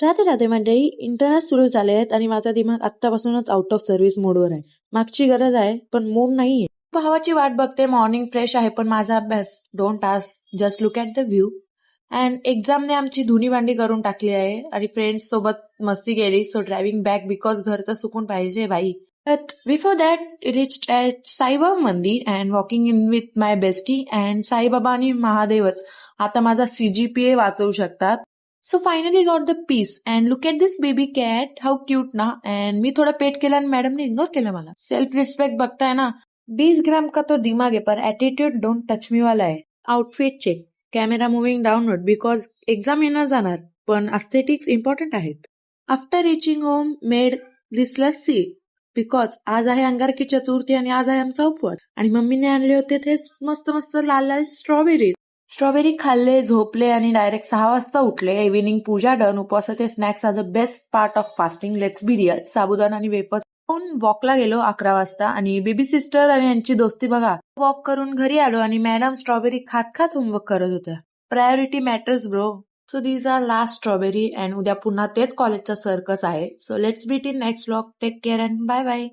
राधे राधे मंडळी. इंटरनेट सुरू झाले आहेत आणि माझा दिमाग आत्तापासूनच आउट ऑफ सर्व्हिस मोडवर आहे. मागची गरज आहे पण मूड नाहीये. भावाची वाट बघते. मॉर्निंग फ्रेश आहे पण माझा अभ्यास. Don't ask, just look at the view. And एक्झामने आमची धुनी भांडी करून टाकली आहे आणि फ्रेंड्स सोबत मस्ती केली. सो ड्रायव्हिंग बॅक बिकॉज घरचं सुकून पाहिजे बाई. But before that, reached at Saibaba मंदिर and walking in with my bestie and Saibaba आणि महादेवच आता माझा CGPA वाचवू शकतात. So finally got the peace and look at this baby cat, how cute ना. and मी थोडा पेट केला आणि मॅडमने इग्नोर केलं मला. सेल्फ रिस्पेक्ट बघताय ना. 20 ग्राम का तो दिमाग है पर एटीट्यूड डोंट टच मी वाला है. Outfit check, camera moving downward because exam येणार जाणार पण अस्थेटिक्स इम्पॉर्टंट आहेत. After reaching home made this lassi because आज आहे अंगारकी चतुर्थी आणि आज आहे आमचा उपवास आणि मम्मीने आणले होते ते मस्त मस्त लाल लाल स्ट्रॉबेरी खाल्ले, झोपले आणि डायरेक्ट 6 वाजता उठले. Evening puja done. उपवासाचे snacks are the best part of fasting. Let's be real. साबुदाणा आणि वेफर्स खाऊन वॉकला गेलो 11 वाजता आणि बेबी सिस्टर आणि यांची दोस्ती बघा. वॉक करून घरी आलो आणि मॅडम स्ट्रॉबेरी खात खात होमवर्क करत होत्या. Priority matters bro. So these are last strawberry and उद्या पुन्हा तेच कॉलेजचा सर्कस आहे. So let's meet in next vlog. Take care and bye bye.